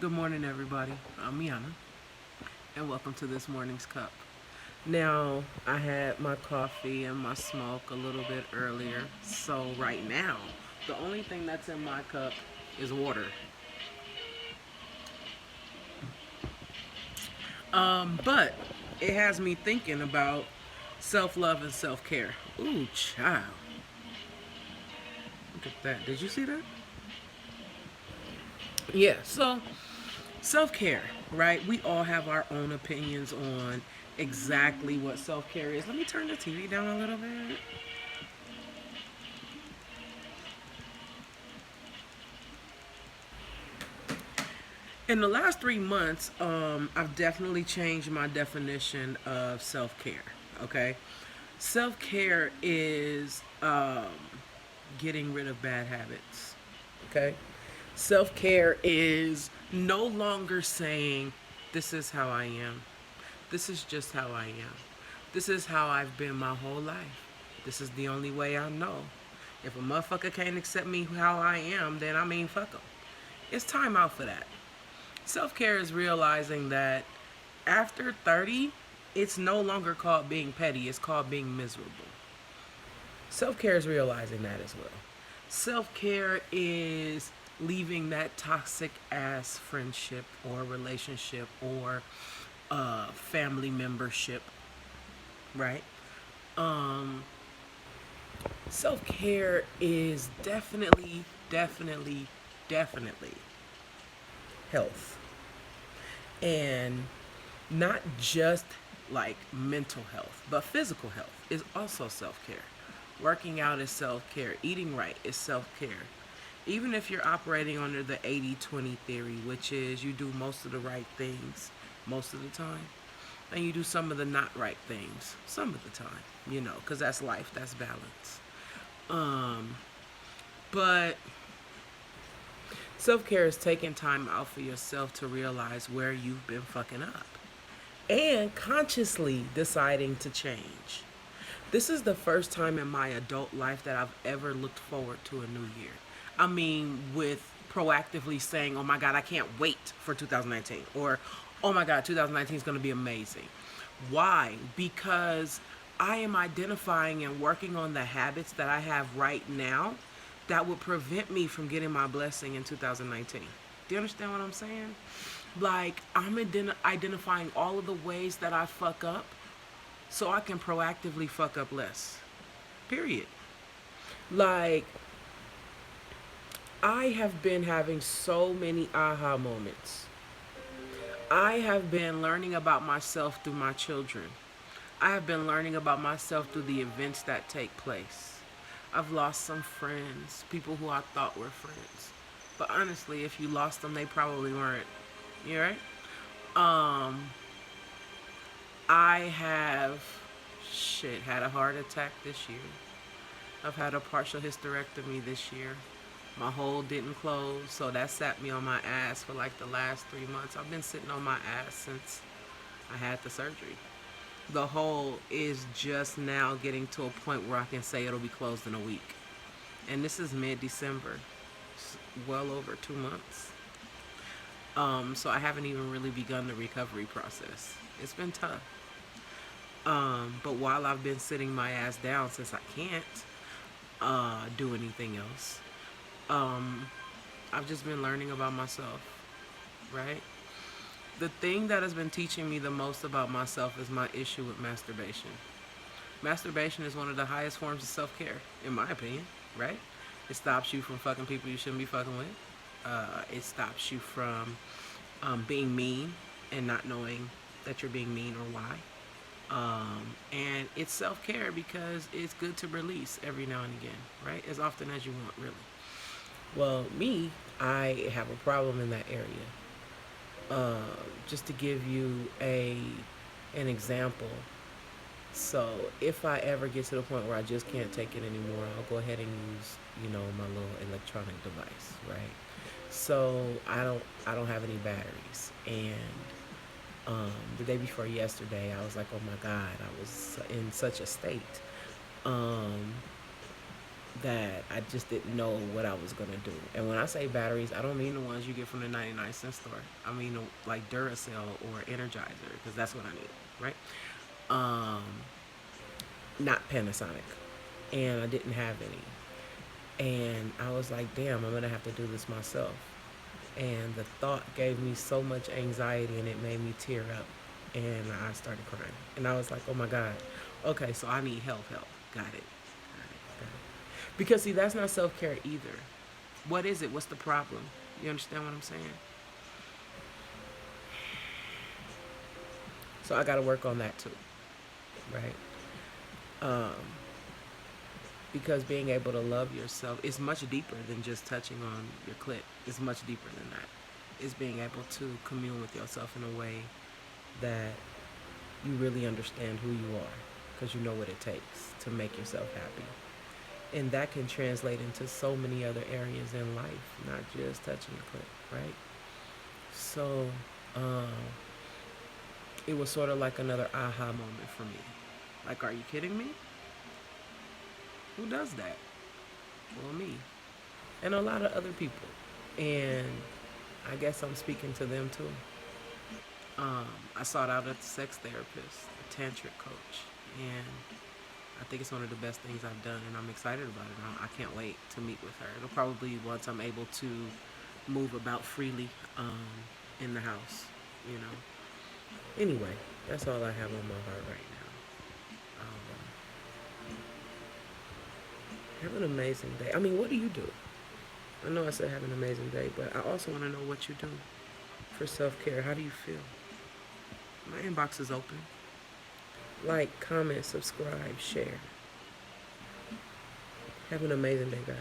Good morning, everybody. I'm Miana, and welcome to this morning's cup. Now, I had my coffee and my smoke a little bit earlier, so right now, the only thing that's in my cup is water. But it has me thinking about self love and self care. Ooh, child. Look at that. Did you see that? Yeah, so self care, right? We all have our own opinions on exactly what self care is. Let me turn the TV down a little bit. In the last 3 months, I've definitely changed my definition of self care. Okay, self care is getting rid of bad habits. Okay, self care is no longer saying, "This is how I am. This is just how I am. This is how I've been my whole life. This is the only way I know. If a motherfucker can't accept me how I am, then I mean, fuck 'em." It's time out for that. Self care is realizing that after 30, it's no longer called being petty, it's called being miserable. Self care is realizing that as well. Self care is leaving that toxic ass friendship or relationship or family membership, right? Um, Self care is definitely health. And not just like mental health, but physical health is also self care. Working out is self care. Eating right is self care. Even if you're operating under the 80-20 theory, which is you do most of the right things most of the time, and you do some of the not right things some of the time, because that's life, that's balance. Um, but self care is taking time out for yourself to realize where you've been fucking up and consciously deciding to change. This is the first time in my adult life that I've ever looked forward to a new year. I mean, with proactively saying, oh my God, I can't wait for 2019, or oh my God, 2019 is going to be amazing. Why? Because I am identifying and working on the habits that I have right now that would prevent me from getting my blessing in 2019. Do you understand what I'm saying? Like, I'm identifying all of the ways that I fuck up so I can proactively fuck up less. Period. Like, I have been having so many aha moments. I have been learning about myself through my children. I have been learning about myself through the events that take place. I've lost some friends, people who I thought were friends. But honestly, if you lost them, they probably weren't. You right? Um, I have had a heart attack this year. I've had a partial hysterectomy this year. My hole didn't close, so that sat me on my ass for like the last 3 months. I've been sitting on my ass since I had the surgery. The hole is just now getting to a point where I can say it'll be closed in a week. And this is mid-December. It's well over 2 months. So I haven't even really begun the recovery process. It's been tough. But while I've been sitting my ass down, since I can't do anything else, um, I've just been learning about myself, right? The thing that has been teaching me the most about myself is my issue with masturbation. Masturbation is one of the highest forms of self care, in my opinion, right? It stops you from fucking people you shouldn't be fucking with. It stops you from being mean and not knowing that you're being mean or why. And it's self care because it's good to release every now and again, right? As often as you want, really. Well, me, I have a problem in that area. Just to give you an example, so if I ever get to the point where I just can't take it anymore, I'll go ahead and use, my little electronic device, right? So I don't have any batteries, and the day before yesterday, I was like, oh my God, I was in such a state. Um, that I just didn't know what I was gonna do. And when I say batteries, I don't mean the ones you get from the 99-cent store. I mean like Duracell or Energizer, because that's what I need, right? Um, Not Panasonic, and I didn't have any. And I was like, damn, I'm gonna have to do this myself. And the thought gave me so much anxiety, and it made me tear up, and I started crying. And I was like, oh my god, okay, so I need help. Got it. Because see, that's not self care either. What is it? What's the problem? You understand what I'm saying? So I got to work on that too, right? Um, because being able to love yourself is much deeper than just touching on your clit. It's much deeper than that. It's being able to commune with yourself in a way that you really understand who you are, because you know what it takes to make yourself happy. And that can translate into so many other areas in life, not just touching your clit, right? So um, it was sort of like another aha moment for me. Like, are you kidding me? Who does that? Well, me. And a lot of other people. And I guess I'm speaking to them too. I sought out a sex therapist, a tantric coach, and I think it's one of the best things I've done, and I'm excited about it. I can't wait to meet with her. It'll probably be once I'm able to move about freely in the house, you know. Anyway, that's all I have on my heart right now. Have an amazing day. I mean, what do you do? I know I said have an amazing day, but I also want to know what you do for self care. How do you feel? My inbox is open. Like, comment, subscribe, share. Have an amazing day, guys.